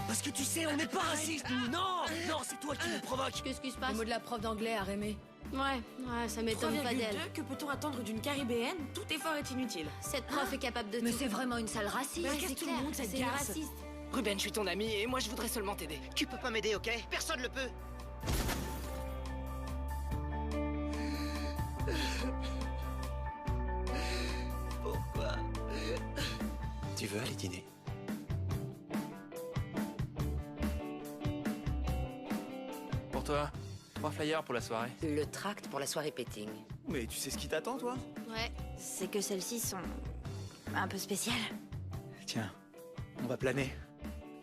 Parce que tu sais, on n'est pas racistes, nous. Non, non, c'est toi qui nous provoques. Qu'est-ce qui se Le passe? mot de la prof d'anglais à Rémé. Ouais, ça m'étonne pas d'elle. 3,2, que peut-on attendre d'une caribéenne? Tout effort est inutile. Cette prof est capable de Mais tout. c'est vraiment une sale raciste. Mais qu'est-ce C'est tout le monde, clair, cette c'est une garce? raciste. Ruben, je suis ton ami et moi je voudrais seulement t'aider. Tu peux pas m'aider, ok? Personne le peut. Pourquoi? Tu veux aller dîner? Pour toi, 3 flyers pour la soirée. Le tract pour la soirée péting. Mais tu sais ce qui t'attend, toi? Ouais. C'est que celles-ci sont un peu spéciales. Tiens, on va planer.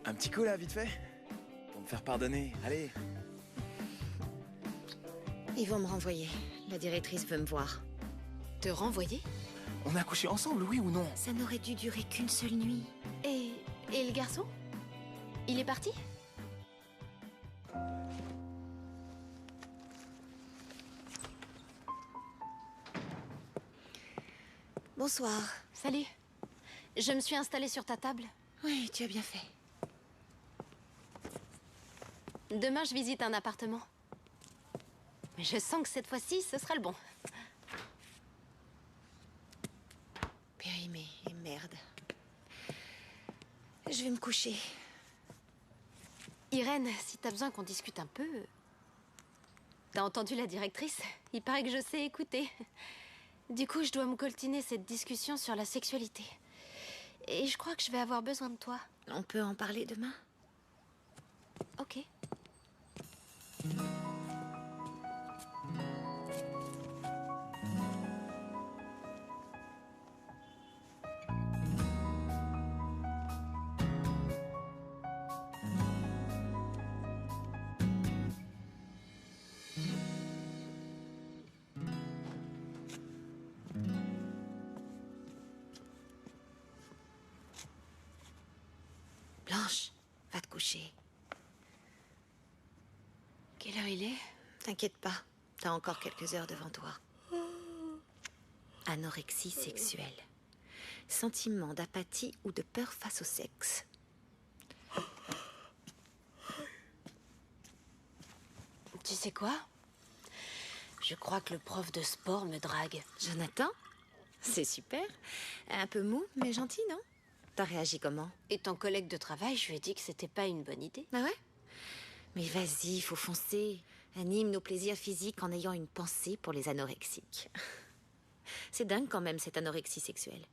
Un petit coup, là, vite fait. Pour me faire pardonner, allez. Ils vont me renvoyer. La directrice veut me voir. Te renvoyer? On a couché ensemble, oui ou non? Ça n'aurait dû durer qu'une seule nuit. Et le garçon? Il est parti? Bonsoir. Salut. Je me suis installée sur ta table. Oui, tu as bien fait. Demain, je visite un appartement. Mais je sens que cette fois-ci, ce sera le bon. Périmé et merde. Je vais me coucher. Irène, si t'as besoin qu'on discute un peu... T'as entendu la directrice? Il paraît que je sais écouter. Du coup, je dois me coltiner cette discussion sur la sexualité. Et je crois que je vais avoir besoin de toi. On peut en parler demain? Ok. Blanche, va te coucher. Quelle heure il est? T'inquiète pas, t'as encore quelques heures devant toi. Anorexie sexuelle. Sentiment d'apathie ou de peur face au sexe. Tu sais quoi? Je crois que le prof de sport me drague. Jonathan? C'est super. Un peu mou, mais gentil, non? T'as réagi comment? Et ton collègue de travail, je lui ai dit que c'était pas une bonne idée. Ah ouais? Mais vas-y, faut foncer. Anime nos plaisirs physiques en ayant une pensée pour les anorexiques. C'est dingue quand même, cette anorexie sexuelle.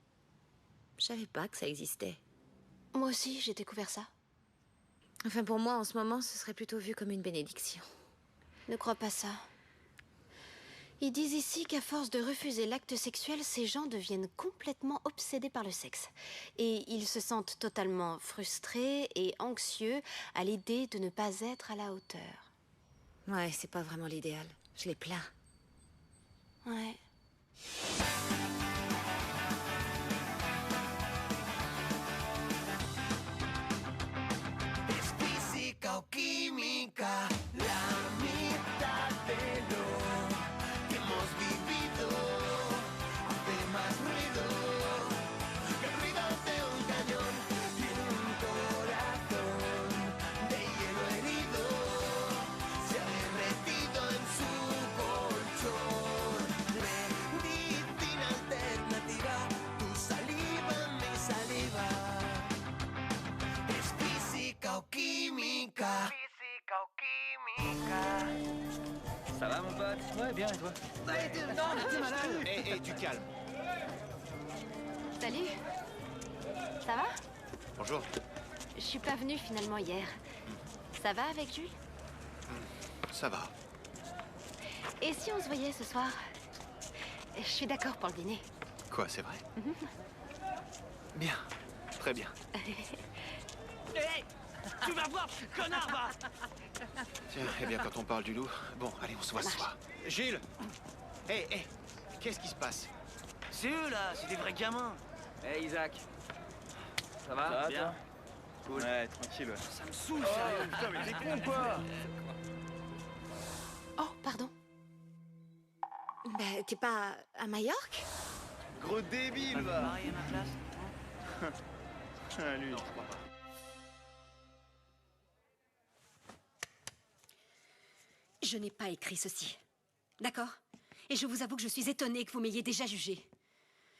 Je savais pas que ça existait. Moi aussi, j'ai découvert ça. Enfin, pour moi, en ce moment, ce serait plutôt vu comme une bénédiction. Ne crois pas ça. Ils disent ici qu'à force de refuser l'acte sexuel, ces gens deviennent complètement obsédés par le sexe. Et ils se sentent totalement frustrés et anxieux à l'idée de ne pas être à la hauteur. Ouais, c'est pas vraiment l'idéal. Je les plains. Ouais. Es física o química, la mitad de lo que hemos vivido hace más ruido que el ruido de un cañón. Tiene un corazón de hielo herido, se ha derretido en su colchón. Medicina alternativa, tu saliva, mi saliva. Es física o química. Física o química. Ça va, mon pote? Ouais, bien, et toi? Non, mais t'es malade. Hé, du calme. Salut. Ça va? Bonjour. Je suis pas venue finalement hier. Ça va avec Jules? Ça va. Et si on se voyait ce soir? Je suis d'accord pour le dîner. Quoi, c'est vrai? Bien. Très bien. Hé, tu vas voir, connard, va. Tiens, eh bien, quand on parle du loup... Bon, allez, on se voit ce soir. Gilles! Hé, qu'est-ce qui se passe? C'est eux, là, c'est des vrais gamins. Hey, Isaac. Ça va? Bien. Cool. Ouais, tranquille, ouais. Ça me saoule, sérieux. Putain, mais t'es con, quoi? Oh, pardon. Bah, t'es pas à Majorque? Gros débile, va! Marié à ma place. Ah, lui. Non, je crois pas. Je n'ai pas écrit ceci. D'accord? Et je vous avoue que je suis étonnée que vous m'ayez déjà jugé.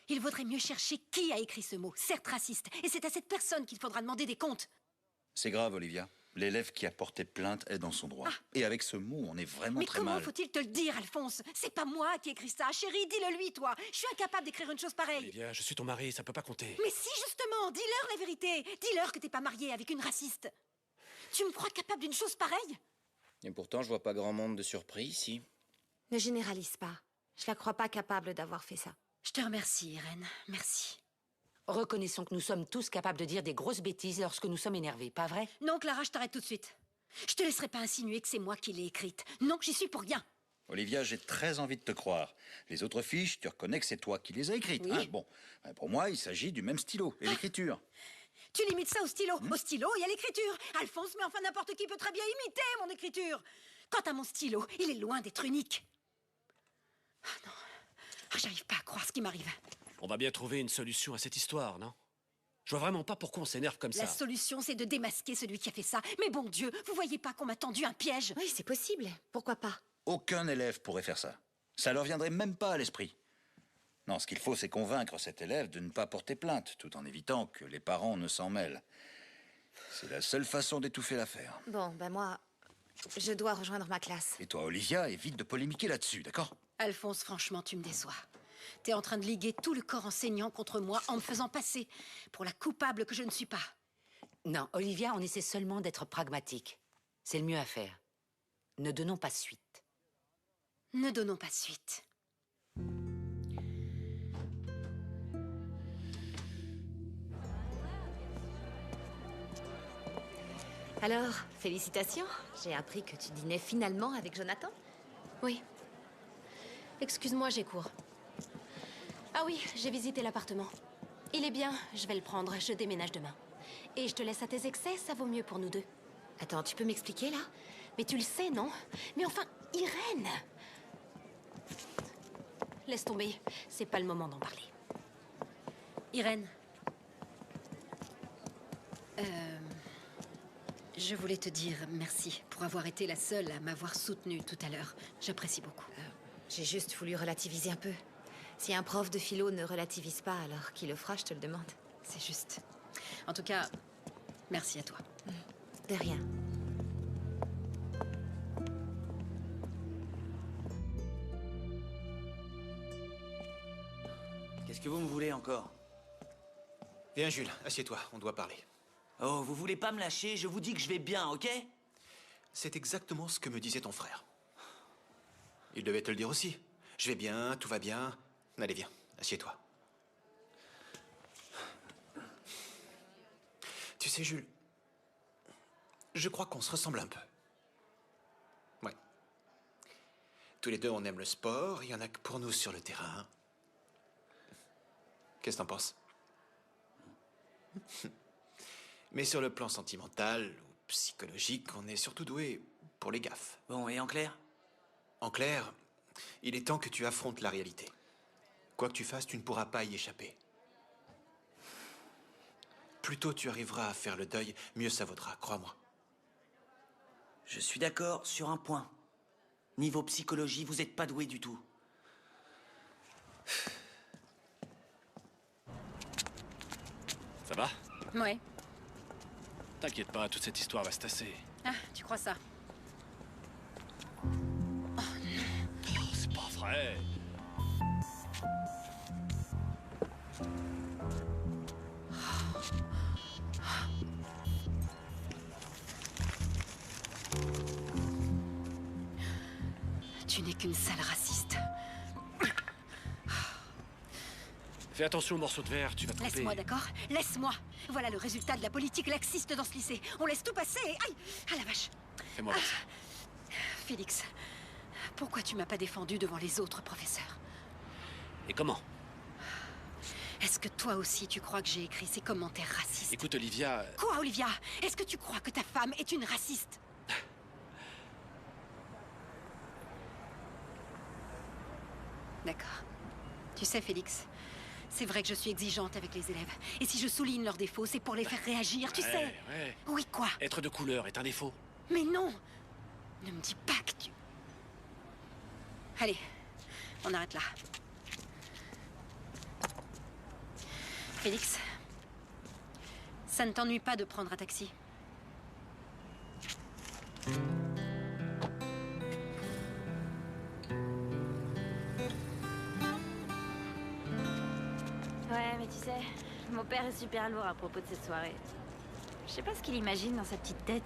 Il vaudrait mieux chercher qui a écrit ce mot, certes raciste, et c'est à cette personne qu'il faudra demander des comptes. C'est grave, Olivia. L'élève qui a porté plainte est dans son droit. Et avec ce mot, on est vraiment Mais très comment mal. faut-il te le dire, Alphonse? C'est pas moi qui ai écrit ça. Chérie, dis-le lui, toi. Je suis incapable d'écrire une chose pareille. Olivia, je suis ton mari, ça peut pas compter. Mais si, justement, dis-leur la vérité. Dis-leur que t'es pas marié avec une raciste. Tu me crois capable d'une chose pareille? Et pourtant, je vois pas grand monde de surpris ici. Ne généralise pas. Je la crois pas capable d'avoir fait ça. Je te remercie, Irène. Merci. Reconnaissons que nous sommes tous capables de dire des grosses bêtises lorsque nous sommes énervés, pas vrai? Non, Clara, je t'arrête tout de suite. Je te laisserai pas insinuer que c'est moi qui l'ai écrite. Non, j'y suis pour rien. Olivia, j'ai très envie de te croire. Les autres fiches, tu reconnais que c'est toi qui les as écrites. Oui. Hein, bon, pour moi, il s'agit du même stylo et l'écriture. Tu limites ça au stylo. Au stylo et à l'écriture. Alphonse, mais enfin n'importe qui peut très bien imiter mon écriture. Quant à mon stylo, il est loin d'être unique. Ah non. Ah, j'arrive pas à croire ce qui m'arrive. On va bien trouver une solution à cette histoire, non? Je vois vraiment pas pourquoi on s'énerve comme ça. La solution, c'est de démasquer celui qui a fait ça. Mais bon Dieu, vous voyez pas qu'on m'a tendu un piège? Oui, c'est possible. Pourquoi pas? Aucun élève pourrait faire ça. Ça leur viendrait même pas à l'esprit. Non, ce qu'il faut, c'est convaincre cet élève de ne pas porter plainte, tout en évitant que les parents ne s'en mêlent. C'est la seule façon d'étouffer l'affaire. Bon, ben moi, je dois rejoindre ma classe. Et toi, Olivia, évite de polémiquer là-dessus, d'accord? Alphonse, franchement, tu me déçois. T'es en train de liguer tout le corps enseignant contre moi en me faisant passer pour la coupable que je ne suis pas. Non, Olivia, on essaie seulement d'être pragmatique. C'est le mieux à faire. Ne donnons pas suite. Ne donnons pas suite. Alors, félicitations. J'ai appris que tu dînais finalement avec Jonathan. Oui. Excuse-moi, j'ai cours. Ah oui, j'ai visité l'appartement. Il est bien, je vais le prendre, je déménage demain. Et je te laisse à tes excès, ça vaut mieux pour nous deux. Attends, tu peux m'expliquer, là? Mais tu le sais, non? Mais enfin, Irène! Laisse tomber, c'est pas le moment d'en parler. Irène. Je voulais te dire merci pour avoir été la seule à m'avoir soutenue tout à l'heure. J'apprécie beaucoup. J'ai juste voulu relativiser un peu. Si un prof de philo ne relativise pas, alors qui le fera, je te le demande. C'est juste. En tout cas, merci à toi. De rien. Qu'est-ce que vous me voulez encore? Viens, Jules, assieds-toi, on doit parler. Oh, vous voulez pas me lâcher? Je vous dis que je vais bien, ok? C'est exactement ce que me disait ton frère. Il devait te le dire aussi. Je vais bien, tout va bien. Allez, viens, assieds-toi. Tu sais, Jules, je crois qu'on se ressemble un peu. Ouais. Tous les deux, on aime le sport, il y en a que pour nous sur le terrain. Qu'est-ce que t'en penses? Mais sur le plan sentimental ou psychologique, on est surtout doué pour les gaffes. Bon, et en clair? En clair, il est temps que tu affrontes la réalité. Quoi que tu fasses, tu ne pourras pas y échapper. Plus tôt tu arriveras à faire le deuil, mieux ça vaudra, crois-moi. Je suis d'accord sur un point. Niveau psychologie, vous êtes pas doué du tout. Ça va? Ouais. T'inquiète pas, toute cette histoire va se tasser. Ah, tu crois ça? Oh, c'est pas vrai. Tu n'es qu'une sale raciste. Fais attention au morceau de verre, tu vas te tromper. Laisse-moi, d'accord? Laisse-moi. Voilà le résultat de la politique laxiste dans ce lycée. On laisse tout passer et... Aïe! Ah la vache! Fais-moi voir ça. Félix, pourquoi tu m'as pas défendu devant les autres professeurs? Et comment? Est-ce que toi aussi tu crois que j'ai écrit ces commentaires racistes? Écoute, Olivia... Quoi, Olivia? Est-ce que tu crois que ta femme est une raciste? D'accord. Tu sais, Félix, c'est vrai que je suis exigeante avec les élèves. Et si je souligne leurs défauts, c'est pour les faire réagir, tu sais. Ouais. Oui, quoi? Être de couleur est un défaut. Mais non! Ne me dis pas que tu... Allez, on arrête là. Félix, ça ne t'ennuie pas de prendre un taxi? Ouais, mais tu sais, mon père est super lourd à propos de cette soirée. Je sais pas ce qu'il imagine dans sa petite tête.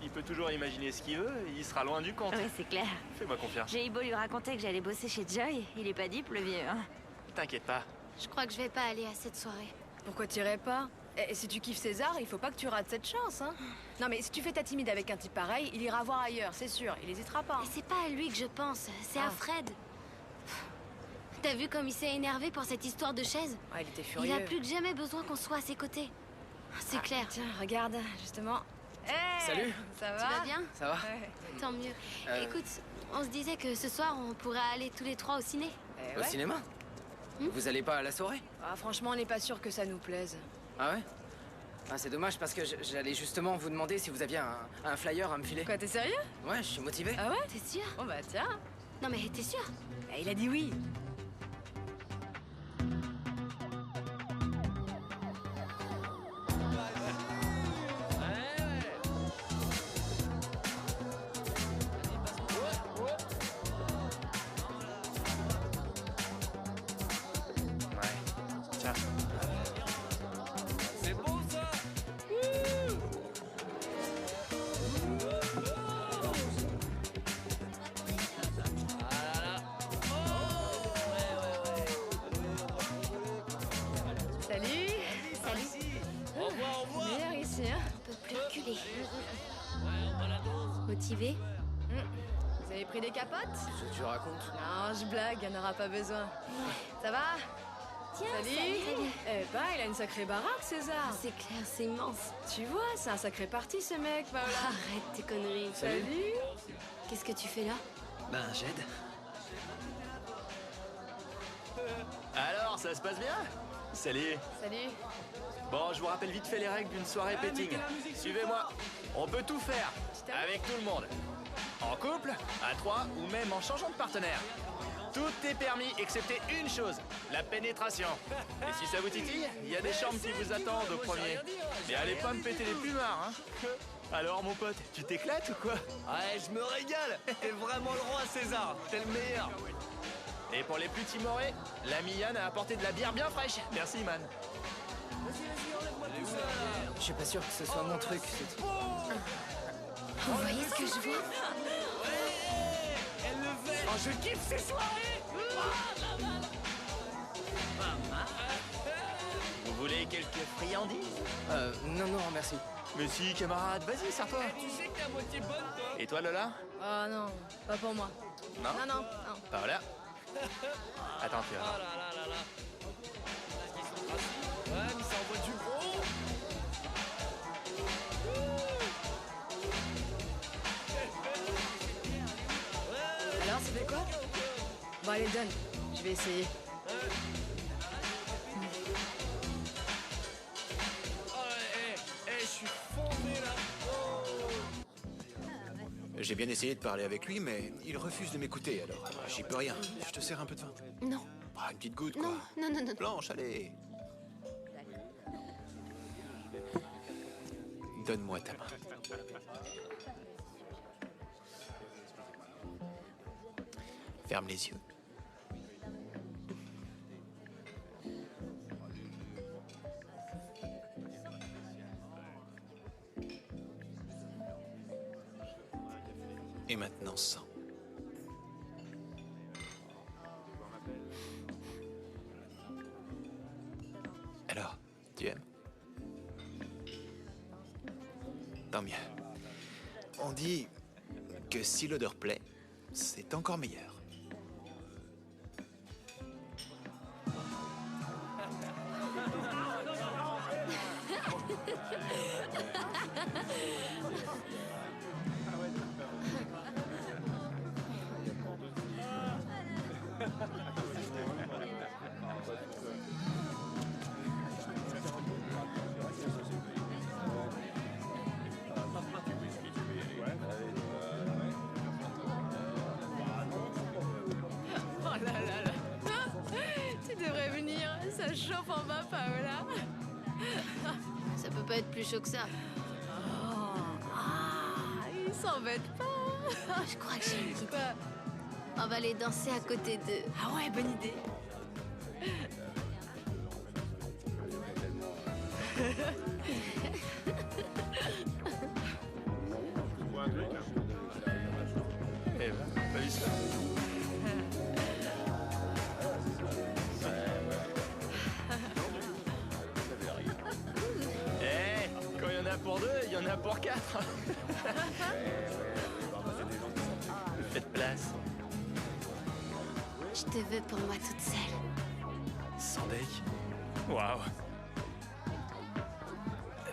Il peut toujours imaginer ce qu'il veut, il sera loin du compte. Ouais, c'est clair. Fais-moi confiance. J'ai eu beau lui raconter que j'allais bosser chez Joy, il est pas dupe, le vieux, hein. T'inquiète pas. Je crois que je vais pas aller à cette soirée. Pourquoi t'irais pas? Et si tu kiffes César, il faut pas que tu rates cette chance, hein. Non mais si tu fais ta timide avec un type pareil, il ira voir ailleurs, c'est sûr. Il hésitera pas. Et c'est pas à lui que je pense, c'est à Fred. T'as vu comme il s'est énervé pour cette histoire de chaise? Ouais, il était furieux. Il a plus que jamais besoin qu'on soit à ses côtés. C'est clair. Tiens, regarde, justement. Hey, salut. Ça va? Tu vas bien? Ça va? Ouais. Tant mieux. Écoute, on se disait que ce soir, on pourrait aller tous les trois au ciné. Au cinéma? Vous allez pas à la soirée? Ah, franchement, on n'est pas sûr que ça nous plaise. Ah ouais? Ah, c'est dommage parce que j'allais justement vous demander si vous aviez un flyer à me filer. Quoi, t'es sérieux? Ouais, je suis motivé. Ah ouais? T'es sûr? Bon bah tiens. Non mais t'es sûr? Il a dit oui. Tiens. C'est beau ça. Salut. Salut. Au revoir, au revoir. Meilleur ici, hein. On peut plus reculer. Motivé? Vous avez pris des capotes? Ce que tu racontes? Non, je blague, il n'y en aura pas besoin. Ça va? Tiens, Salut. salut. Eh ben, il a une sacrée baraque, César. C'est clair, c'est immense. Tu vois, c'est un sacré parti, ce mec, Paola. Arrête tes conneries. Salut. Qu'est-ce que tu fais là? Ben, j'aide. Alors, ça se passe bien? Salut. Salut. Bon, je vous rappelle vite fait les règles d'une soirée petting. Suivez-moi. On peut tout faire. Avec tout le monde. En couple, à trois ou même en changeant de partenaire. Tout est permis excepté une chose, la pénétration. Et si ça vous titille, il y a des chambres qui vous attendent au premier. Mais allez pas me péter les plumards, hein. Alors mon pote, tu t'éclates ou quoi? Ouais, je me régale. T'es vraiment le roi, César. T'es le meilleur. Et pour les plus timorés, l'ami Yann a apporté de la bière bien fraîche. Merci man. Je suis pas sûr que ce soit mon truc, c'est tout. Vous voyez ce que je vois? Elle le fait. Oh, je kiffe ces soirées. Vous voulez quelques friandises? Non, non, merci. Mais si, camarade, vas-y, serre-toi. Tu sais que t'es à moitié bonne, toi. Et toi, Lola? Oh non, pas pour moi. Non? Non, non, non. Paola? Attends, tu vas Oh voir. là là là là. Est-ce qu'ils sont assis? Ouais, mais ça envoie du gros. Alors, ça fait quoi? Bon, allez, donne. Je vais essayer. Oh, je suis fondé là. J'ai bien essayé de parler avec lui, mais il refuse de m'écouter, alors j'y peux rien. Je te sers un peu de vin. Non. Ah, une petite goutte, quoi. Non, non, non, non. Blanche, allez. Donne-moi ta main. Ferme les yeux. Et maintenant, sens. Alors, tu aimes? Tant mieux. On dit que si l'odeur plaît, c'est encore meilleur. Ça chauffe en bas, Paola. Ça peut pas être plus chaud que ça. Il s'embête pas. Je crois que j'ai une idée. On va aller danser à côté d'eux. Ah ouais, bonne idée. Eh ben, pas vu ça. Eh, quand il y en a pour deux, il y en a pour quatre. Faites place. Je te veux pour moi toute seule. Sans deck. Waouh.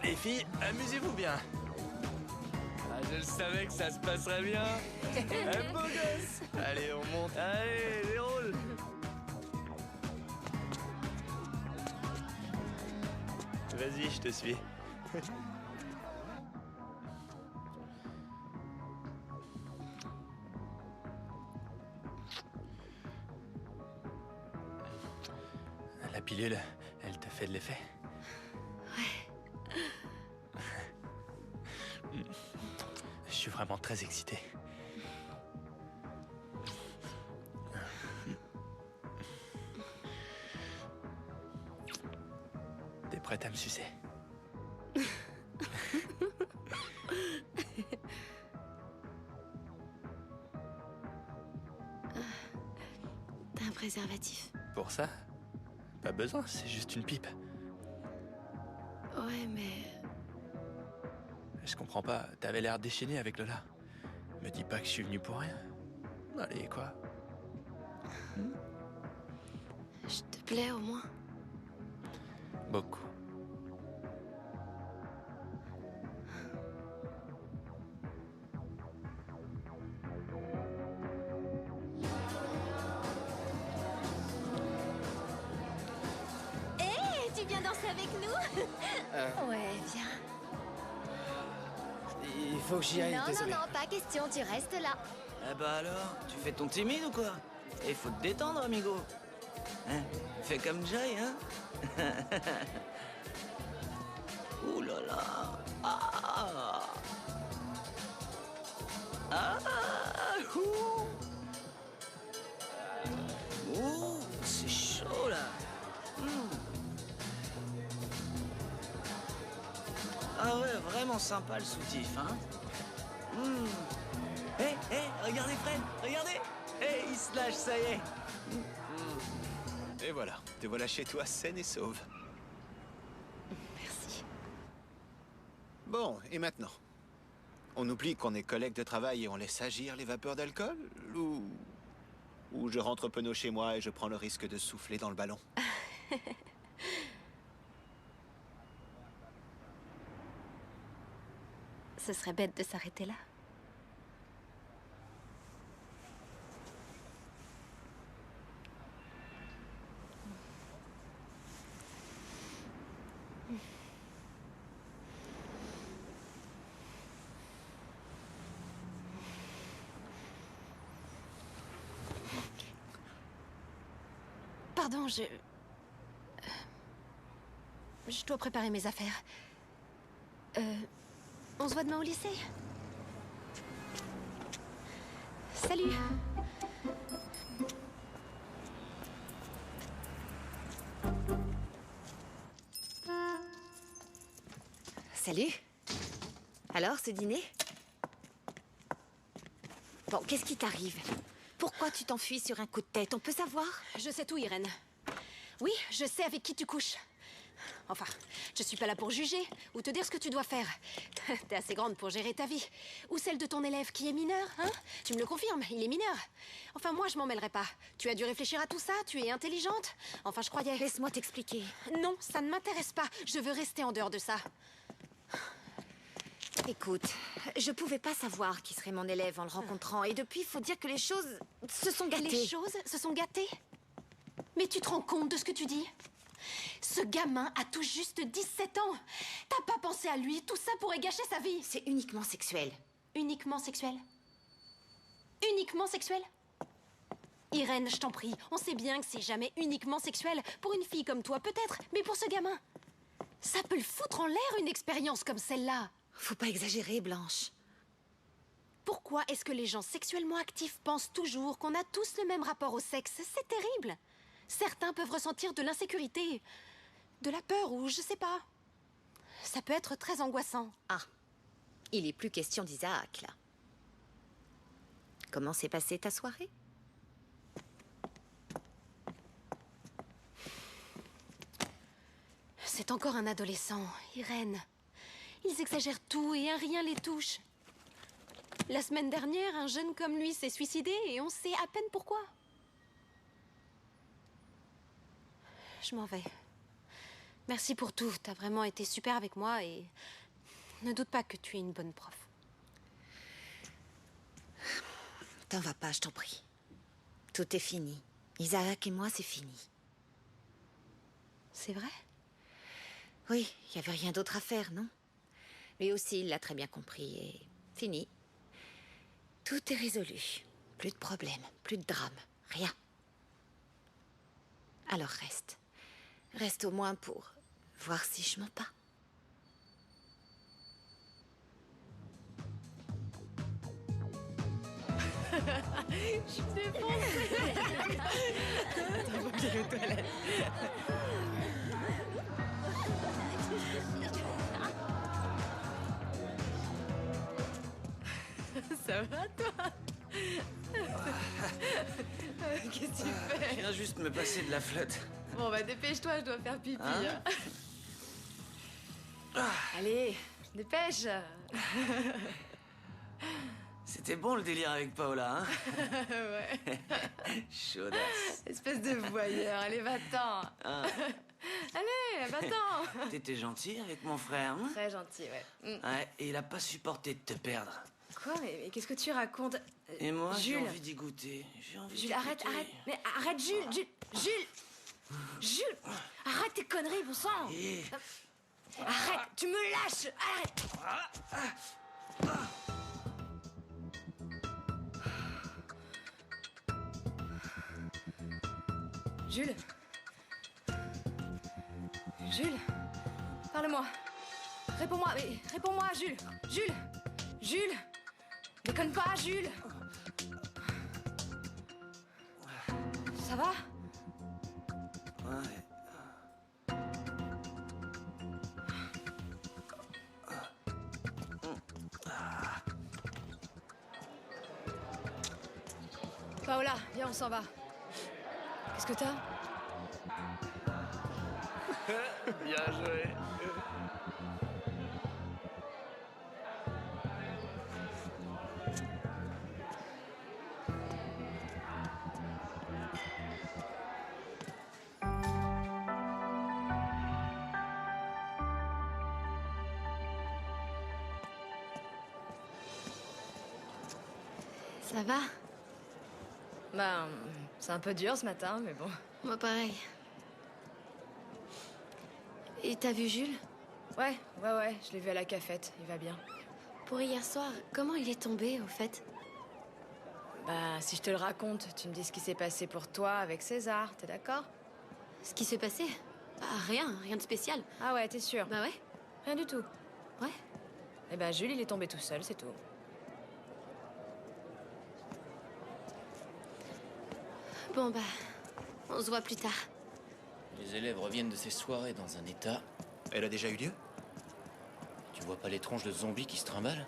Les filles, amusez-vous bien. Ah, je le savais que ça se passerait bien. Un beau gosse. Allez, on monte. Allez, déroule. Vas-y, je te suis. La pilule, elle t'a fait de l'effet? Ouais. Je suis vraiment très excité. T'es prête à me sucer? T'as un préservatif? Pour ça? Pas besoin, c'est juste une pipe. Ouais, mais... Je comprends pas, t'avais l'air déchaîné avec Lola. Me dis pas que je suis venu pour rien. Allez, quoi? Je te plais au moins? Beaucoup. Hé, tu viens danser avec nous? Ouais, viens. Il faut que j'y aille, désolé. Non, pas question, tu restes là. Eh bah alors, tu fais ton timide ou quoi? Il faut te détendre, amigo. Hein? Fais comme Jay, hein? Ouh là là. Ah. Ah. Ouh. Ouh, c'est chaud là. Ah ouais, vraiment sympa le soutif, hein? Regardez Fred, regardez! Il se lâche, ça y est! Et voilà, te voilà chez toi saine et sauve. Merci. Bon, et maintenant? On oublie qu'on est collègues de travail et on laisse agir les vapeurs d'alcool? Ou je rentre penaud chez moi et je prends le risque de souffler dans le ballon? Ce serait bête de s'arrêter là. Pardon, je dois préparer mes affaires. On se voit demain au lycée? Salut! Salut. Alors, ce dîner? Bon, qu'est-ce qui t'arrive? Pourquoi tu t'enfuis sur un coup de tête? On peut savoir? Je sais tout, Irène. Oui, je sais avec qui tu couches. Enfin, je suis pas là pour juger ou te dire ce que tu dois faire. T'es assez grande pour gérer ta vie. Ou celle de ton élève qui est mineur, hein? Tu me le confirmes, il est mineur. Enfin, moi, je m'en mêlerai pas. Tu as dû réfléchir à tout ça, tu es intelligente. Enfin, je croyais... Laisse-moi t'expliquer. Non, ça ne m'intéresse pas. Je veux rester en dehors de ça. Écoute, je pouvais pas savoir qui serait mon élève en le rencontrant. Et depuis, faut dire que les choses se sont gâtées. Les choses se sont gâtées? Mais tu te rends compte de ce que tu dis? Ce gamin a tout juste 17 ans. T'as pas pensé à lui? Tout ça pourrait gâcher sa vie. C'est uniquement sexuel. Uniquement sexuel? Uniquement sexuel? Irène, je t'en prie, on sait bien que c'est jamais uniquement sexuel. Pour une fille comme toi, peut-être, mais pour ce gamin, ça peut le foutre en l'air une expérience comme celle-là. Faut pas exagérer, Blanche. Pourquoi est-ce que les gens sexuellement actifs pensent toujours qu'on a tous le même rapport au sexe? C'est terrible. Certains peuvent ressentir de l'insécurité, de la peur ou je sais pas. Ça peut être très angoissant. Ah, il est plus question d'Isaac, là. Comment s'est passée ta soirée? C'est encore un adolescent, Irène. Ils exagèrent tout et un rien les touche. La semaine dernière, un jeune comme lui s'est suicidé et on sait à peine pourquoi. Je m'en vais. Merci pour tout. T'as vraiment été super avec moi et ne doute pas que tu es une bonne prof. T'en vas pas, je t'en prie. Tout est fini. Isaac et moi, c'est fini. C'est vrai? Oui, il n'y avait rien d'autre à faire, non? Lui aussi, il l'a très bien compris et fini. Tout est résolu. Plus de problème, plus de drame, rien. Alors reste. Reste au moins pour voir si je mens pas. Je suis défoncée. Attends, faut que j'aille aux toilettes. Ça va, toi? Qu'est-ce que tu fais? Je viens juste me passer de la flotte. Bon, bah dépêche-toi, je dois faire pipi. Hein? Allez, dépêche. C'était bon le délire avec Paola, hein? Ouais. Chaudasse. Espèce de voyeur, allez, va-t'en. Hein? Allez, va-t'en. T'étais gentil avec mon frère, hein? Très gentil, ouais. Ouais, et il a pas supporté de te perdre. Quoi? Mais qu'est-ce que tu racontes? Et moi, j'ai Jules. envie d'y goûter. J'ai envie Jules, d'y arrête, goûter. arrête. Mais arrête, Jules. Jules, arrête tes conneries, bon sang. Eh. Arrête, tu me lâches. Arrête. Jules. Jules, parle-moi. Réponds-moi, mais réponds-moi, Jules. Jules. Déconne pas, Jules. Ça va? Ouais. Paola, viens, on s'en va. Qu'est-ce que t'as? Bien joué. Ça va? Ben, c'est un peu dur ce matin, mais bon. Moi, pareil. Et t'as vu Jules? Ouais, je l'ai vu à la cafette, il va bien. Pour hier soir, comment il est tombé, au fait? Bah, si je te le raconte, tu me dis ce qui s'est passé pour toi avec César, t'es d'accord? Ce qui s'est passé? Rien de spécial. Ah ouais, t'es sûre? Bah ouais. Rien du tout. Ouais. Eh ben, Jules, il est tombé tout seul, c'est tout. Bon, bah, on se voit plus tard. Les élèves reviennent de ces soirées dans un état. Elle a déjà eu lieu? Tu vois pas les tronches de zombies qui se trimballent?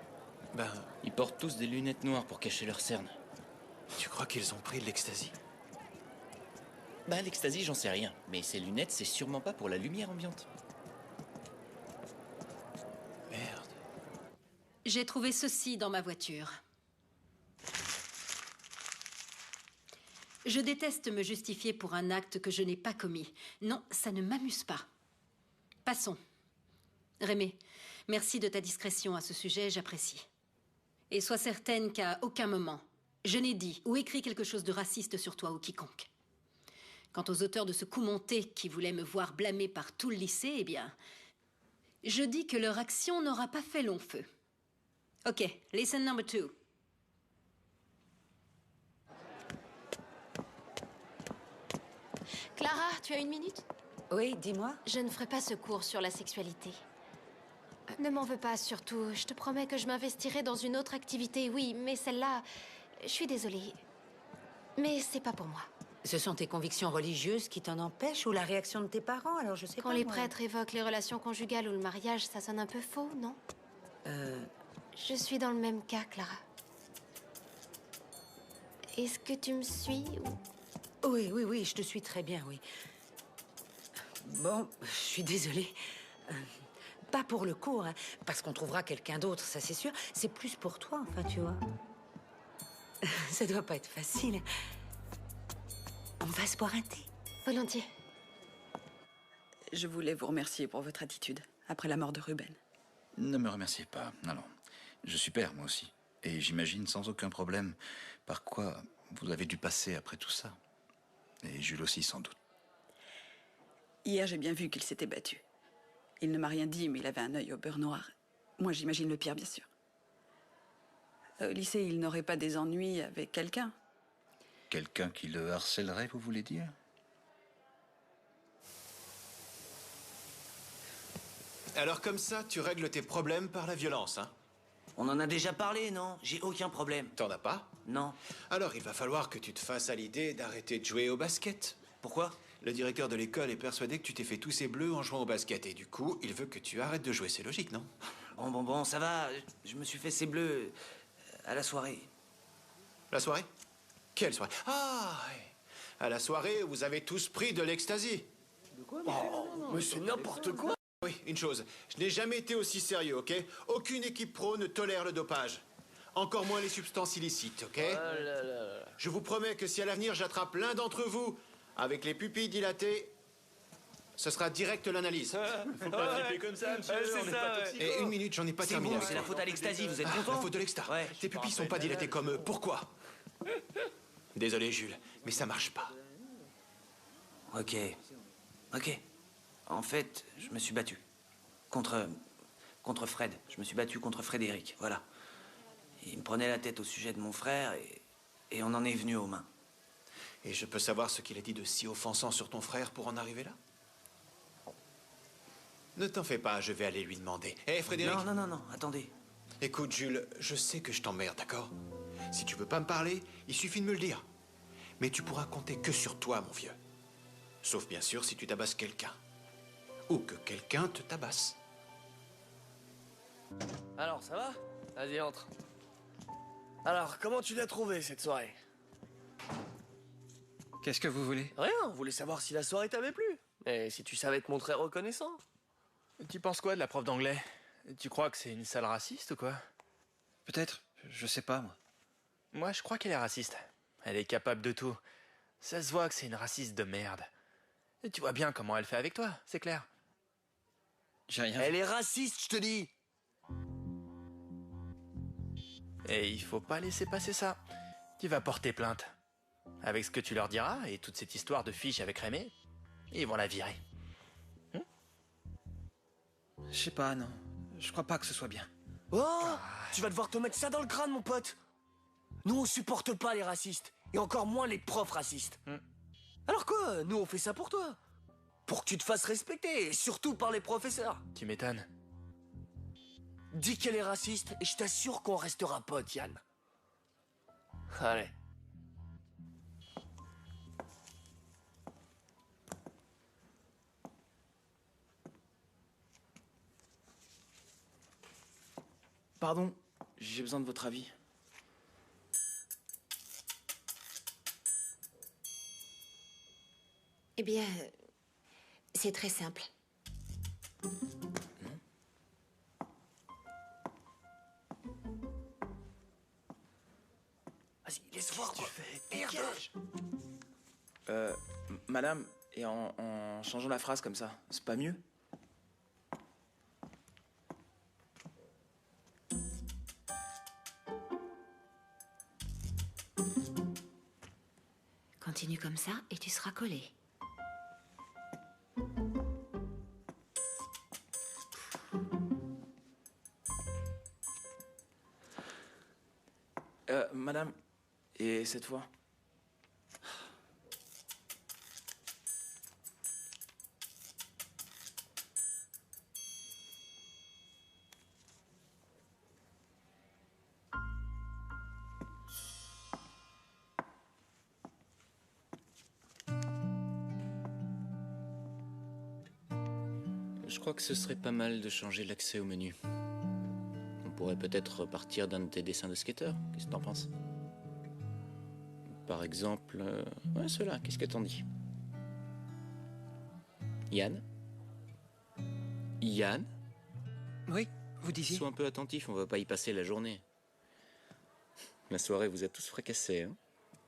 Ben, Ils portent tous des lunettes noires pour cacher leurs cernes. tu crois qu'ils ont pris de l'ecstasy? Bah, l'ecstasy, j'en sais rien. Mais ces lunettes, c'est sûrement pas pour la lumière ambiante. Merde. J'ai trouvé ceci dans ma voiture. Je déteste me justifier pour un acte que je n'ai pas commis. Non, ça ne m'amuse pas. Passons. Rémé, merci de ta discrétion à ce sujet, j'apprécie. Et sois certaine qu'à aucun moment, je n'ai dit ou écrit quelque chose de raciste sur toi ou quiconque. Quant aux auteurs de ce coup monté qui voulaient me voir blâmer par tout le lycée, eh bien, je dis que leur action n'aura pas fait long feu. Ok, lesson number 2. Clara, tu as une minute? Oui, dis-moi. Je ne ferai pas ce cours sur la sexualité. Ne m'en veux pas, surtout. Je te promets que je m'investirai dans une autre activité, oui, mais celle-là... Je suis désolée. Mais c'est pas pour moi. Ce sont tes convictions religieuses qui t'en empêchent ou la réaction de tes parents? Alors je sais pas. Quand les moi. prêtres évoquent les relations conjugales ou le mariage, ça sonne un peu faux, non? Je suis dans le même cas, Clara. Est-ce que tu me suis ou... Oui, je te suis très bien, oui. Bon, je suis désolée. Pas pour le cours, hein, parce qu'on trouvera quelqu'un d'autre, ça c'est sûr. C'est plus pour toi, enfin, tu vois. Ça doit pas être facile. On va se boire un thé. Volontiers. Je voulais vous remercier pour votre attitude après la mort de Ruben. Ne me remerciez pas. Allons, je suis père, moi aussi. Et j'imagine sans aucun problème par quoi vous avez dû passer après tout ça. Et Jules aussi, sans doute. Hier, j'ai bien vu qu'il s'était battu. Il ne m'a rien dit, mais il avait un œil au beurre noir. Moi, j'imagine le pire, bien sûr. Au lycée, il n'aurait pas des ennuis avec quelqu'un. Quelqu'un qui le harcèlerait, vous voulez dire? Alors comme ça, tu règles tes problèmes par la violence, hein? On en a déjà parlé, non? J'ai aucun problème. T'en as pas? Non. Alors il va falloir que tu te fasses à l'idée d'arrêter de jouer au basket. Pourquoi? Le directeur de l'école est persuadé que tu t'es fait tous ces bleus en jouant au basket. Et du coup, il veut que tu arrêtes de jouer. C'est logique, non? Bon, ça va. Je me suis fait ces bleus à la soirée. La soirée? Quelle soirée? Ah, ouais. À la soirée, vous avez tous pris de l'ecstasy. De quoi? Mais c'est n'importe quoi! Oui, une chose. Je n'ai jamais été aussi sérieux, ok? Aucune équipe pro ne tolère le dopage. Encore moins les substances illicites, ok? Je vous promets que si à l'avenir j'attrape l'un d'entre vous avec les pupilles dilatées, ce sera direct l'analyse. Faut pas flipper comme ça, monsieur. On n'est pas toxico. Et une minute, j'en ai pas C'est terminé. bon, avec c'est toi. la faute à l'ecstasy, vous êtes content? La faute de l'exta. Ouais. Tes pupilles sont pas dilatées comme eux. Pourquoi? Désolé, Jules, mais ça marche pas. Ok. En fait, je me suis battu. Contre Fred. Je me suis battu contre Frédéric, voilà. Il me prenait la tête au sujet de mon frère et on en est venu aux mains. Et je peux savoir ce qu'il a dit de si offensant sur ton frère pour en arriver là? Ne t'en fais pas, je vais aller lui demander. Hé, Frédéric? Non, attendez. Écoute, Jules, je sais que je t'emmerde, d'accord? Si tu veux pas me parler, il suffit de me le dire. Mais tu pourras compter que sur toi, mon vieux. Sauf bien sûr si tu tabasses quelqu'un. Ou que quelqu'un te tabasse. Alors, ça va? Vas-y, entre. Alors, comment tu l'as trouvé, cette soirée? Qu'est-ce que vous voulez? Rien, on voulait savoir si la soirée t'avait plu. Et si tu savais te montrer reconnaissant. Tu penses quoi de la prof d'anglais? Tu crois que c'est une sale raciste ou quoi? Peut-être, je sais pas, moi. Moi, je crois qu'elle est raciste. Elle est capable de tout. Ça se voit que c'est une raciste de merde. Et tu vois bien comment elle fait avec toi, c'est clair. J'ai rien Elle est raciste, je te dis! Et il faut pas laisser passer ça. Tu vas porter plainte. Avec ce que tu leur diras et toute cette histoire de fiche avec Rémé, ils vont la virer. Je sais pas, non. Je crois pas que ce soit bien. Oh! Tu vas devoir te mettre ça dans le crâne, mon pote! Nous, on supporte pas les racistes. Et encore moins les profs racistes. Alors quoi? Nous, on fait ça pour toi. Pour que tu te fasses respecter, et surtout par les professeurs. Tu m'étonnes. Dis qu'elle est raciste, et je t'assure qu'on restera potes, Yann. Allez. Pardon, j'ai besoin de votre avis. Eh bien, c'est très simple. Vas-y, laisse voir, quoi. Dégage. Madame, et en changeant la phrase comme ça, c'est pas mieux? Continue comme ça et tu seras collé. Madame, et cette fois? Je crois que ce serait pas mal de changer l'accès au menu. On pourrait peut-être repartir d'un de tes dessins de skater. Qu'est-ce que t'en penses? Par exemple... ouais, ceux-là, qu'est-ce que t'en dis? Yann? Yann? Oui, vous disiez? Sois un peu attentif, on va pas y passer la journée. La soirée, vous êtes tous fracassés, hein?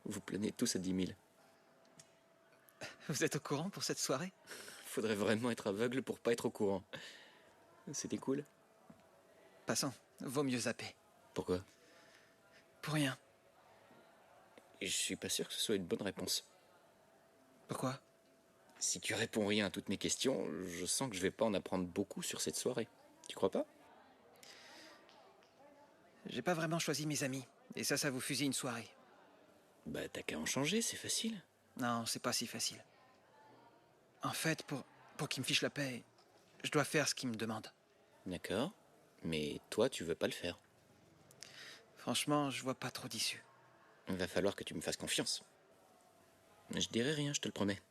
Vous planez tous à 10 000. Vous êtes au courant pour cette soirée? Faudrait vraiment être aveugle pour pas être au courant. C'était cool. Passons, vaut mieux zapper. Pourquoi? Pour rien. Et je suis pas sûr que ce soit une bonne réponse. Pourquoi? Si tu réponds rien à toutes mes questions, je sens que je vais pas en apprendre beaucoup sur cette soirée. Tu crois pas? J'ai pas vraiment choisi mes amis. Et ça vous fusille une soirée. Bah t'as qu'à en changer, c'est facile. Non, c'est pas si facile. En fait, pour qu'ils me fichent la paix, je dois faire ce qu'ils me demandent. D'accord. Mais toi, tu veux pas le faire. Franchement, je vois pas trop d'issue. Il va falloir que tu me fasses confiance. Je dirai rien, je te le promets.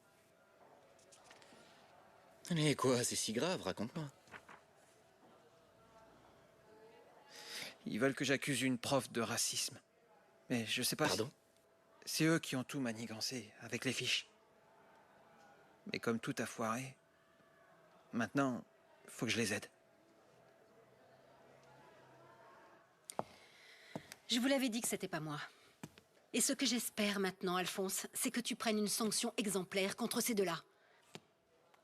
Allez, quoi, c'est si grave, raconte-moi. Ils veulent que j'accuse une prof de racisme. Mais je sais pas. Pardon? C'est eux qui ont tout manigancé, avec les fiches. Mais comme tout a foiré, maintenant, faut que je les aide. Je vous l'avais dit que c'était pas moi. Et ce que j'espère maintenant, Alphonse, c'est que tu prennes une sanction exemplaire contre ces deux-là.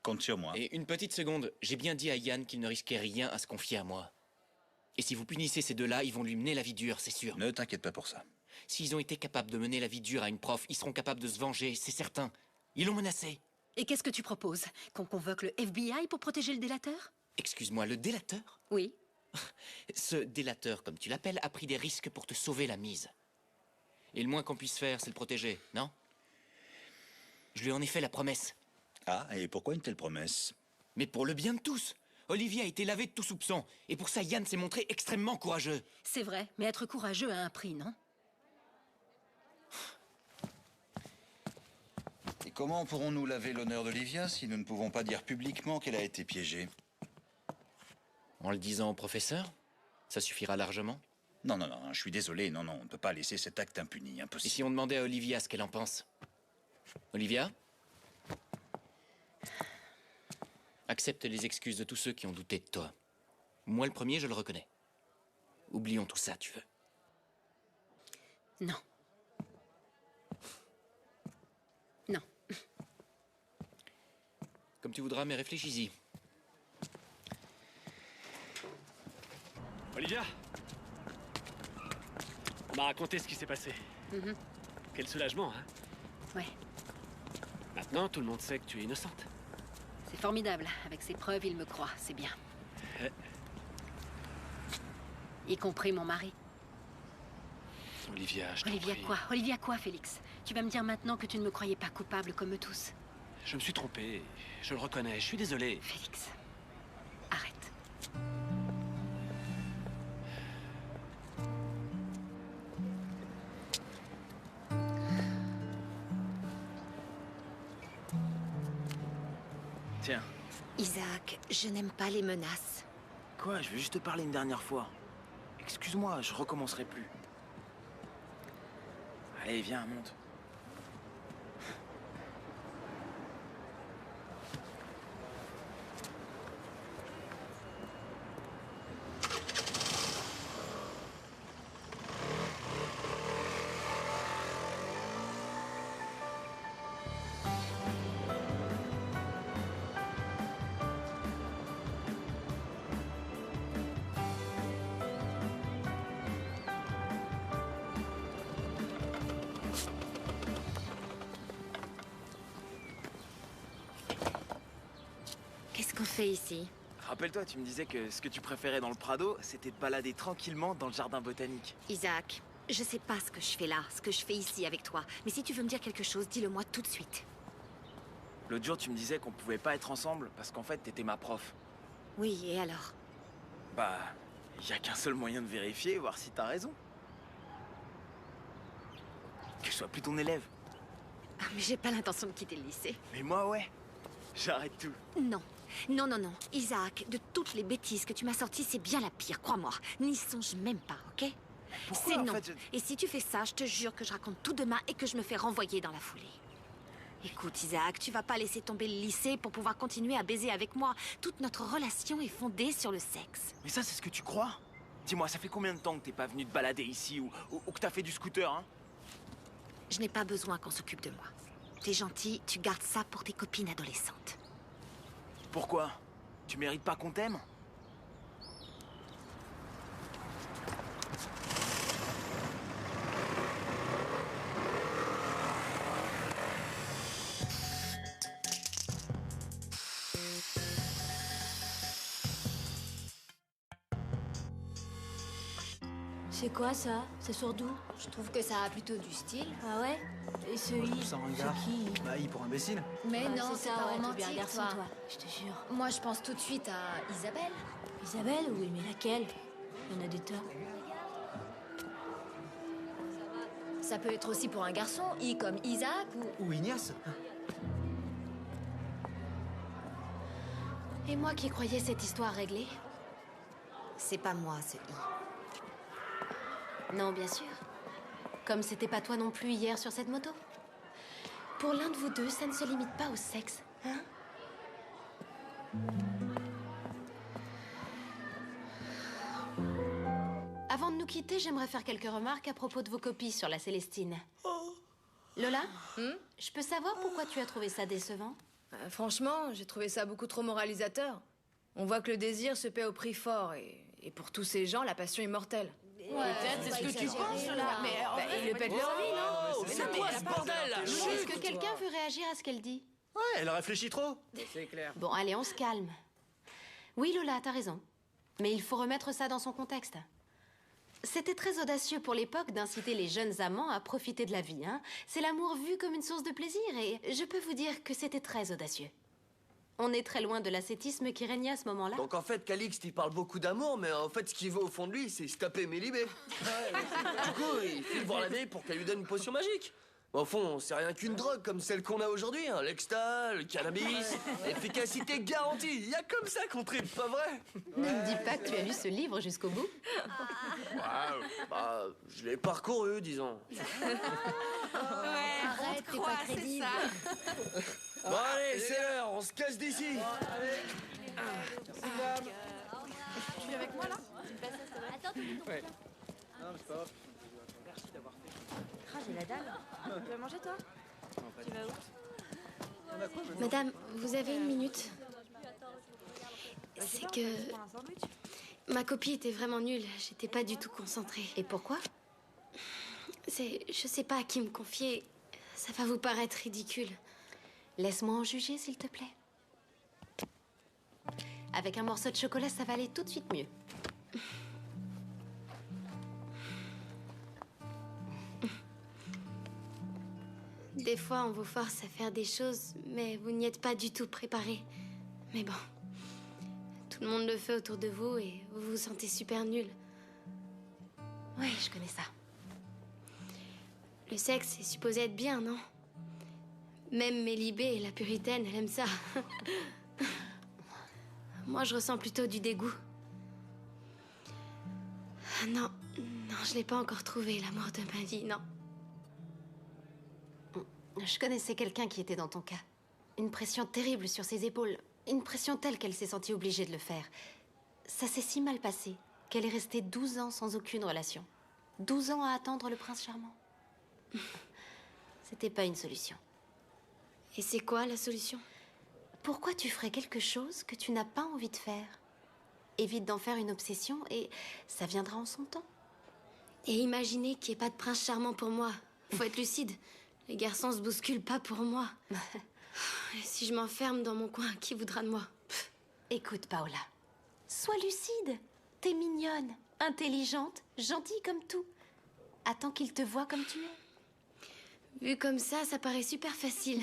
Compte sur moi. Et une petite seconde, j'ai bien dit à Yann qu'il ne risquait rien à se confier à moi. Et si vous punissez ces deux-là, ils vont lui mener la vie dure, c'est sûr. Ne t'inquiète pas pour ça. S'ils ont été capables de mener la vie dure à une prof, ils seront capables de se venger, c'est certain. Ils l'ont menacé. Et qu'est-ce que tu proposes? Qu'on convoque le FBI pour protéger le délateur? Excuse-moi, le délateur? Oui. Ce délateur, comme tu l'appelles, a pris des risques pour te sauver la mise. Et le moins qu'on puisse faire, c'est le protéger, non? Je lui en ai fait la promesse. Ah, et pourquoi une telle promesse? Mais pour le bien de tous. Olivier a été lavé de tout soupçon. Et pour ça, Yann s'est montré extrêmement courageux. C'est vrai, mais être courageux a un prix, non? Et comment pourrons-nous laver l'honneur d'Olivia si nous ne pouvons pas dire publiquement qu'elle a été piégée? En le disant au professeur? Ça suffira largement? Non, non, non, je suis désolé, non, non, on ne peut pas laisser cet acte impuni, Et impossible. si on demandait à Olivia ce qu'elle en pense? Olivia? Accepte les excuses de tous ceux qui ont douté de toi. Moi, le premier, je le reconnais. Oublions tout ça, tu veux? Non. Non. Comme tu voudras, mais réfléchis-y. Olivia, on m'a raconté ce qui s'est passé. Quel soulagement, hein? Ouais. Maintenant, tout le monde sait que tu es innocente. C'est formidable. Avec ces preuves, il me croit. C'est bien. Y compris mon mari. Olivia, je t'en Olivia prie. quoi? Olivia quoi, Félix? Tu vas me dire maintenant que tu ne me croyais pas coupable comme eux tous. Je me suis trompé. Je le reconnais. Je suis désolé. Félix, arrête. Tiens. Isaac, je n'aime pas les menaces. Quoi? Je veux juste te parler une dernière fois. Excuse-moi, je recommencerai plus. Allez, viens, monte. Qu'est-ce qu'on fait ici? Rappelle-toi, tu me disais que ce que tu préférais dans le Prado, c'était de balader tranquillement dans le jardin botanique. Isaac, je sais pas ce que je fais là, ce que je fais ici avec toi. Mais si tu veux me dire quelque chose, dis-le-moi tout de suite. L'autre jour, tu me disais qu'on pouvait pas être ensemble parce qu'en fait, t'étais ma prof. Oui, et alors? Bah, y a qu'un seul moyen de vérifier, voir si t'as raison. Que je sois plus ton élève. Ah, mais j'ai pas l'intention de quitter le lycée. Mais moi, ouais. J'arrête tout. Non. Non, non, non. Isaac, de toutes les bêtises que tu m'as sorties, c'est bien la pire, crois-moi. N'y songe même pas, ok? Pourquoi, C'est en non. fait, Et si tu fais ça, je te jure que je raconte tout demain et que je me fais renvoyer dans la foulée. Écoute, Isaac, tu vas pas laisser tomber le lycée pour pouvoir continuer à baiser avec moi. Toute notre relation est fondée sur le sexe. Mais ça, c'est ce que tu crois? Dis-moi, ça fait combien de temps que t'es pas venu te balader ici ou que t'as fait du scooter, hein? Je n'ai pas besoin qu'on s'occupe de moi. T'es gentil, tu gardes ça pour tes copines adolescentes. Pourquoi? Tu mérites pas qu'on t'aime? C'est quoi ça? Ça sort d'où? Je trouve que ça a plutôt du style. Ah ouais? Et ce I, Sans c'est regard. qui? Bah, I pour imbécile. Mais Bah, non, c'est ça, pas ouais, t'es romantique, bien garçon, toi. toi, je te jure. Moi, je pense tout de suite à Isabelle. Isabelle? Oui, mais laquelle? Il y en a des tas. Ça peut être aussi pour un garçon, I comme Isaac ou... Ou Ignace. Et moi qui croyais cette histoire réglée? C'est pas moi, ce I. Non, bien sûr. Comme c'était pas toi non plus hier sur cette moto. Pour l'un de vous deux, ça ne se limite pas au sexe, hein? Avant de nous quitter, j'aimerais faire quelques remarques à propos de vos copies sur la Célestine. Lola, je peux savoir pourquoi tu as trouvé ça décevant? Franchement, j'ai trouvé ça beaucoup trop moralisateur. On voit que le désir se paie au prix fort, et pour tous ces gens, la passion est mortelle. Peut-être, c'est ce que tu penses, là. Mais ils le pètent leur vie, non? C'est quoi ce bordel là? Est-ce que quelqu'un veut réagir à ce qu'elle dit? Ouais, elle réfléchit trop. C'est clair. Bon, allez, on se calme. Oui, Lola, t'as raison. Mais il faut remettre ça dans son contexte. C'était très audacieux pour l'époque d'inciter les jeunes amants à profiter de la vie, hein. C'est l'amour vu comme une source de plaisir, et je peux vous dire que c'était très audacieux. On est très loin de l'ascétisme qui régnait à ce moment-là. Donc en fait, Calixte, il parle beaucoup d'amour, mais en fait, ce qu'il veut au fond de lui, c'est se taper Mélibé. Du coup, il file voir la vieille pour qu'elle lui donne une potion magique. Au fond, c'est rien qu'une drogue comme celle qu'on a aujourd'hui, hein. L'exta, le cannabis, efficacité garantie. Il y a comme ça qu'on tripe, pas vrai? Ne me dis pas que tu as lu ce livre jusqu'au bout. Waouh. Bah, je l'ai parcouru, disons. Arrête, t'es pas crédible. Bon allez, c'est l'heure, on se casse d'ici. Tu viens avec moi, là? Ouais. Non, mais c'est pas grave. Merci d'avoir fait. Ah, j'ai la dalle. Tu vas manger, toi? Tu vas où? Madame, vous avez une minute? C'est que... ma copie était vraiment nulle. J'étais pas du tout concentrée. Et pourquoi? Je sais pas à qui me confier. Ça va vous paraître ridicule. Laisse-moi en juger, s'il te plaît. Avec un morceau de chocolat, ça va aller tout de suite mieux. Des fois, on vous force à faire des choses, mais vous n'y êtes pas du tout préparé. Mais bon, tout le monde le fait autour de vous et vous vous sentez super nul. Oui, je connais ça. Le sexe est supposé être bien, non? Même Mélibé, la puritaine, elle aime ça. Moi, je ressens plutôt du dégoût. Non, non, je l'ai pas encore trouvé, l'amour de ma vie, non. Je connaissais quelqu'un qui était dans ton cas. Une pression terrible sur ses épaules. Une pression telle qu'elle s'est sentie obligée de le faire. Ça s'est si mal passé qu'elle est restée 12 ans sans aucune relation. 12 ans à attendre le prince charmant. C'était pas une solution. Et c'est quoi la solution? Pourquoi tu ferais quelque chose que tu n'as pas envie de faire? Évite d'en faire une obsession et ça viendra en son temps. Et imaginez qu'il n'y ait pas de prince charmant pour moi. Faut être lucide. Les garçons se bousculent pas pour moi. Et si je m'enferme dans mon coin, qui voudra de moi? Écoute, Paola. Sois lucide. T'es mignonne, intelligente, gentille comme tout. Attends qu'il te voie comme tu es. Vu comme ça paraît super facile.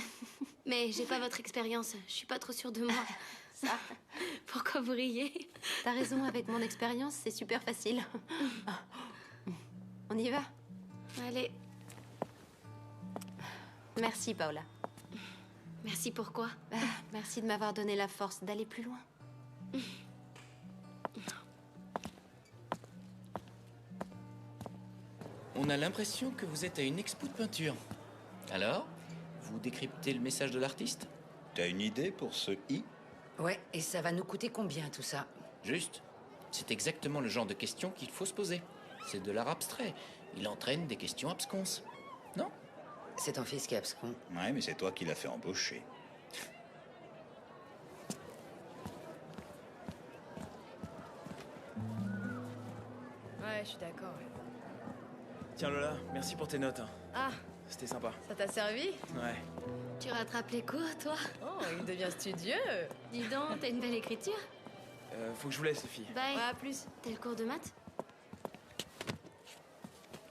Mais j'ai pas votre expérience. Je suis pas trop sûre de moi. Ça. Pourquoi vous riez? T'as raison, avec mon expérience, c'est super facile. On y va? Allez. Merci, Paola. Merci pour quoi? Merci de m'avoir donné la force d'aller plus loin. On a l'impression que vous êtes à une expo de peinture. Alors, vous décryptez le message de l'artiste? T'as une idée pour ce i? Ouais, et ça va nous coûter combien tout ça? Juste. C'est exactement le genre de questions qu'il faut se poser. C'est de l'art abstrait. Il entraîne des questions absconses. Non? C'est ton fils qui est abscon. Ouais, mais c'est toi qui l'as fait embaucher. Ouais, je suis d'accord. Ouais. Tiens Lola, merci pour tes notes. Hein. Ah, C'était sympa. ça t'a servi? Ouais. Tu rattrapes les cours, toi? Oh, il devient studieux. Dis donc, t'as une belle écriture. Faut que je vous laisse, les filles. Bye. Ouais, à plus. T'as le cours de maths?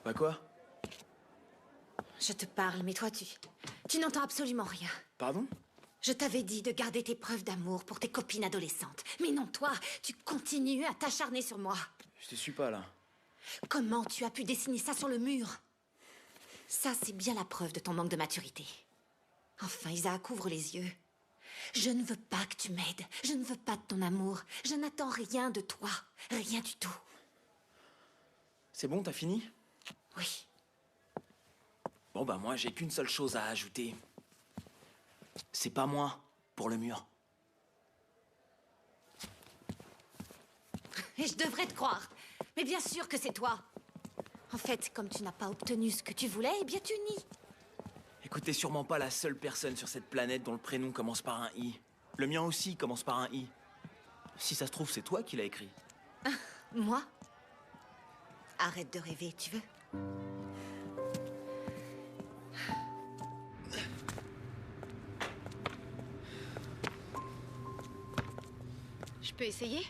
Bah quoi? Je te parle, mais toi, tu n'entends absolument rien. Pardon? Je t'avais dit de garder tes preuves d'amour pour tes copines adolescentes. Mais non, toi, tu continues à t'acharner sur moi. Je te suis pas, là. Comment tu as pu dessiner ça sur le mur? Ça, c'est bien la preuve de ton manque de maturité. Enfin, Isaac, ouvre les yeux. Je ne veux pas que tu m'aides. Je ne veux pas de ton amour. Je n'attends rien de toi. Rien du tout. C'est bon, t'as fini? Oui. Bon bah moi, j'ai qu'une seule chose à ajouter. C'est pas moi, pour le mur. Et je devrais te croire. Mais bien sûr que c'est toi. En fait, comme tu n'as pas obtenu ce que tu voulais, eh bien tu nies. Écoute, t'es sûrement pas la seule personne sur cette planète dont le prénom commence par un I. Le mien aussi commence par un I. Si ça se trouve, c'est toi qui l'as écrit. Moi? Arrête de rêver, tu veux? Je peux essayer?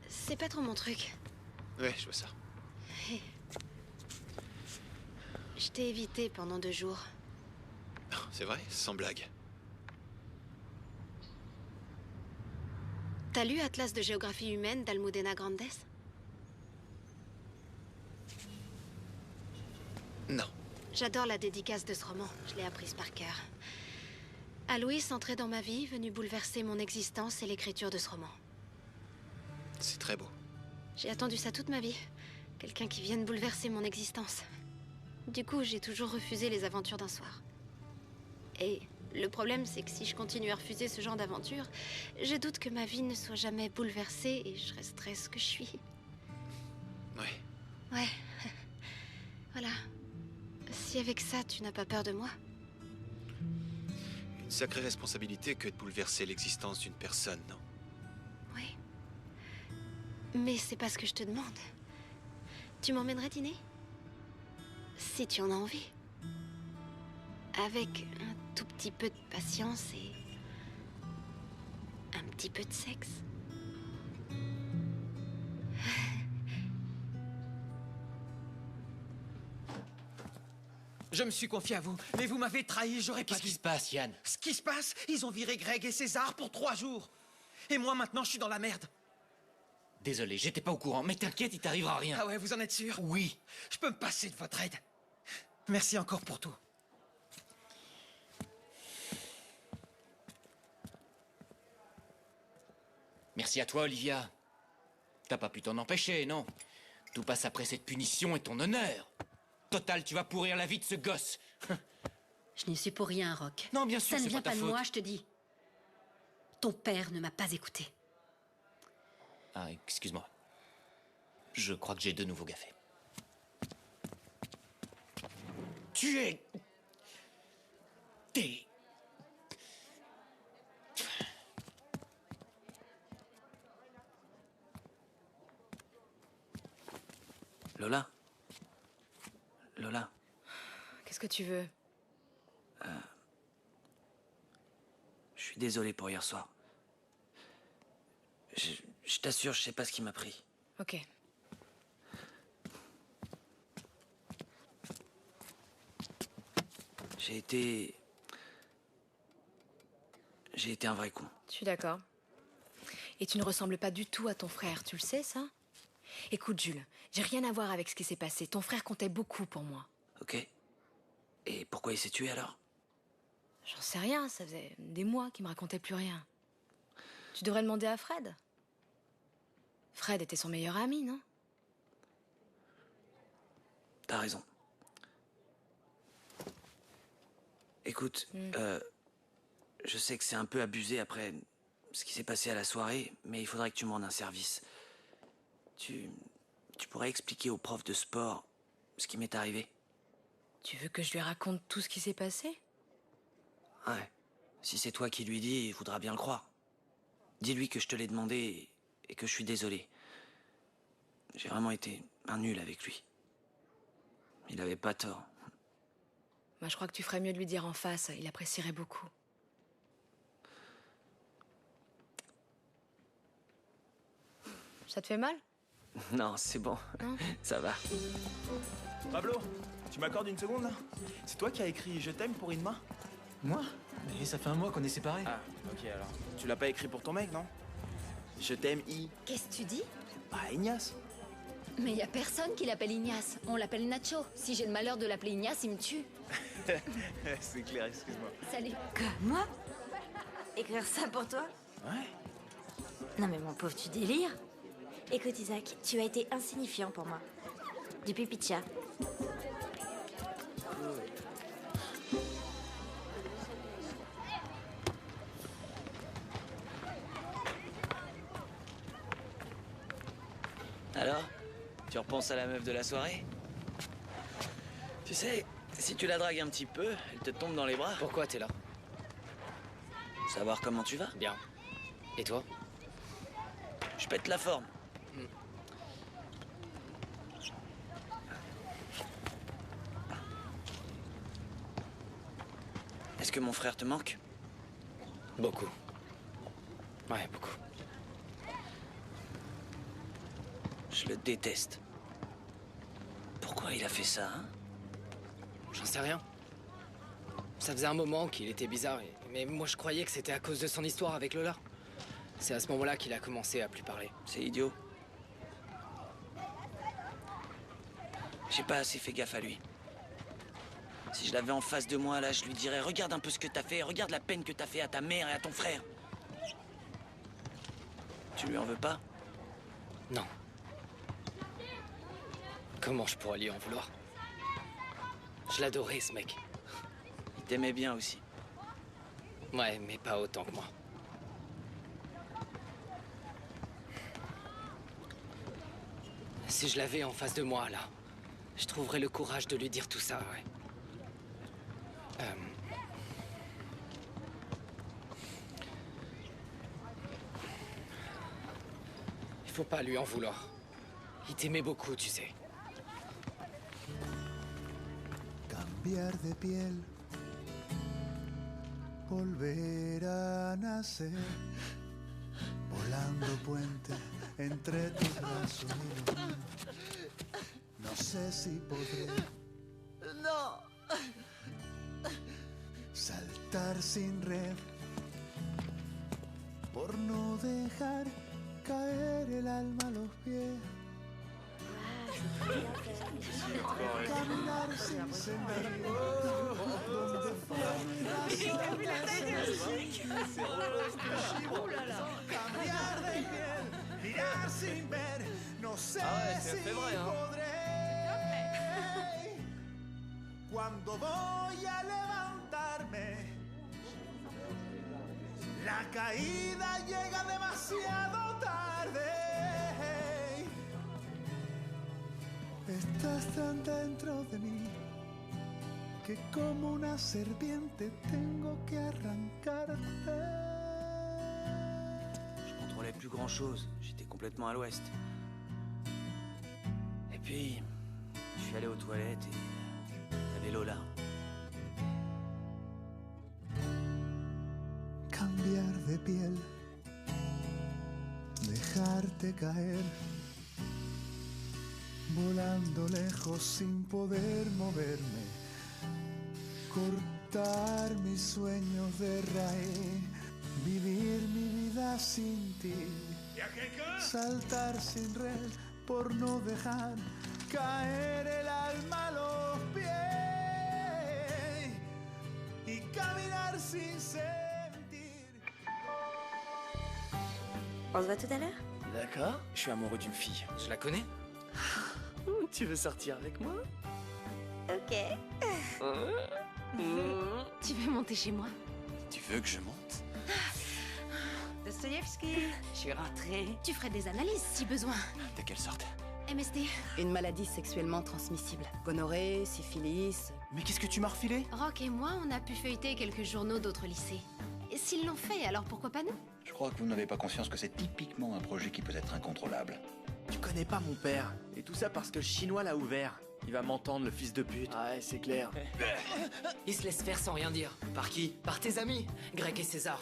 C'est pas trop mon truc. Ouais, je vois ça. Je t'ai évité pendant 2 jours. C'est vrai, sans blague. T'as lu Atlas de géographie humaine d'Almudena Grandes? Non. J'adore la dédicace de ce roman. Je l'ai apprise par cœur. Aloïs entrait dans ma vie, venu bouleverser mon existence et l'écriture de ce roman. C'est très beau. J'ai attendu ça toute ma vie. Quelqu'un qui vienne bouleverser mon existence. Du coup, j'ai toujours refusé les aventures d'un soir. Et le problème, c'est que si je continue à refuser ce genre d'aventure, je doute que ma vie ne soit jamais bouleversée et je resterai ce que je suis. Ouais. Ouais. Voilà. Si avec ça, tu n'as pas peur de moi. Une sacrée responsabilité que de bouleverser l'existence d'une personne, non? Oui. Mais c'est pas ce que je te demande. Tu m'emmènerais dîner? Si tu en as envie. Avec un tout petit peu de patience et un petit peu de sexe. Je me suis confié à vous, mais vous m'avez trahi, j'aurais pas dû... Qu'est-ce qui se passe, Yann? Ce qui se passe, ils ont viré Greg et César pour 3 jours. Et moi, maintenant, je suis dans la merde. Désolé, j'étais pas au courant, mais t'inquiète, il t'arrivera rien. Ah ouais, vous en êtes sûr? Oui. Je peux me passer de votre aide. Merci encore pour tout. Merci à toi, Olivia. T'as pas pu t'en empêcher, non? Tout passe après cette punition et ton honneur. Total, tu vas pourrir la vie de ce gosse. Je n'y suis pour rien, Rock. Non, bien sûr, ça ne c'est vient pas pas ta de faute. moi, je te dis. Ton père ne m'a pas écouté. Ah, excuse-moi. Je crois que j'ai de nouveaux gaffés. Tu es... T'es... Lola? Lola? Qu'est-ce que tu veux? Je suis désolé pour hier soir. Je t'assure, je sais pas ce qui m'a pris. Ok. J'ai été un vrai con. Je suis d'accord. Et tu ne ressembles pas du tout à ton frère, tu le sais, ça? Écoute, Jules, j'ai rien à voir avec ce qui s'est passé. Ton frère comptait beaucoup pour moi. Ok. Et pourquoi il s'est tué alors? J'en sais rien, ça faisait des mois qu'il me racontait plus rien. Tu devrais demander à Fred. Fred était son meilleur ami, non? T'as raison. Écoute, je sais que c'est un peu abusé après ce qui s'est passé à la soirée, mais il faudrait que tu me rendes un service. Tu pourrais expliquer au prof de sport ce qui m'est arrivé? Tu veux que je lui raconte tout ce qui s'est passé? Ouais. Si c'est toi qui lui dis, il voudra bien le croire. Dis-lui que je te l'ai demandé et que je suis désolé. J'ai vraiment été un nul avec lui. Il avait pas tort. Moi, je crois que tu ferais mieux de lui dire en face. Il apprécierait beaucoup. Ça te fait mal? Non, c'est bon. Non. Ça va. Pablo, tu m'accordes une seconde là? C'est toi qui as écrit Je t'aime pour Inma? Moi? Mais ça fait un mois qu'on est séparés. Ah, ok alors. Tu l'as pas écrit pour ton mec, non? Je t'aime, Qu'est-ce que tu dis? Ah, Ignace. Mais y a personne qui l'appelle Ignace. On l'appelle Nacho. Si j'ai le malheur de l'appeler Ignace, il me tue. C'est clair, excuse-moi. Salut. Quoi, moi? Écrire ça pour toi? Ouais. Non mais mon pauvre, tu délires? Écoute Isaac, tu as été insignifiant pour moi. Depuis Pitcha. Alors, tu repenses à la meuf de la soirée? Tu sais, si tu la dragues un petit peu, elle te tombe dans les bras. Pourquoi t'es là? Savoir comment tu vas? Bien. Et toi? Je pète la forme. Est-ce que mon frère te manque? Beaucoup. Ouais, beaucoup. Je le déteste. Pourquoi il a fait ça, hein? J'en sais rien. Ça faisait un moment qu'il était bizarre, mais moi je croyais que c'était à cause de son histoire avec Lola. C'est à ce moment-là qu'il a commencé à plus parler. C'est idiot. J'ai pas assez fait gaffe à lui. Si je l'avais en face de moi, là, je lui dirais « Regarde un peu ce que t'as fait, regarde la peine que t'as fait à ta mère et à ton frère. » Tu lui en veux pas? Non. Comment je pourrais lui en vouloir? Je l'adorais, ce mec. Il t'aimait bien aussi. Ouais, mais pas autant que moi. Si je l'avais en face de moi, là, je trouverais le courage de lui dire tout ça, ouais. Il faut pas lui en vouloir. Il t'aimait beaucoup, tu sais. Cambiar de piel, volver a nacer, volando puente entre tus brazos y los míos. No sé si podré saltar sin red por no dejar caer el alma a los pies. Caminar sin sentido, donde fuera mi razón cambiar de piel, mirar sin ver, no sé si podré. Cuando voy a levantarme, la caída llega demasiado tarde. Estás tan dentro de mí que como una serpiente tengo que arrancarte. Je contrôlais plus grand chose. J'étais complètement à l'ouest. Et puis, je suis allé aux toilettes et t'avais Lola. Cambiar de piel, dejarte caer, volando lejos sin poder moverme, cortar mis sueños de raíz, vivir mi vida sin ti, saltar sin red por no dejar caer el alma a los pies y caminar sin sentir. On se voit tout à l'heure? D'accord. Je suis amoureux d'une fille. Je la connais? Tu veux sortir avec moi? Ok. Tu veux monter chez moi? Tu veux que je monte? Dostoïevski, je suis rentrée. Tu ferais des analyses si besoin. De quelle sorte? MST. Une maladie sexuellement transmissible. Gonorrhée, syphilis. Mais qu'est-ce que tu m'as refilé? Rock et moi, on a pu feuilleter quelques journaux d'autres lycées. Et s'ils l'ont fait, alors pourquoi pas nous? Je crois que vous n'avez pas conscience que c'est typiquement un projet qui peut être incontrôlable. Tu connais pas mon père. Et tout ça parce que le chinois l'a ouvert. Il va m'entendre, le fils de pute. Ouais, c'est clair. Il se laisse faire sans rien dire. Par qui? Par tes amis, Greg et César.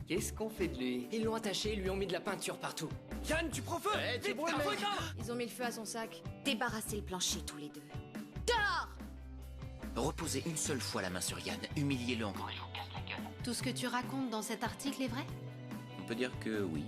Qu'est-ce qu'on fait de lui? Ils l'ont attaché et lui ont mis de la peinture partout. Yann, tu prends feu! Tu brûles, mec. Ils ont mis le feu à son sac. Débarrassez le plancher tous les deux. Reposez une seule fois la main sur Yann, humiliez-le encore et je vous casse la gueule. Tout ce que tu racontes dans cet article est vrai? On peut dire que oui.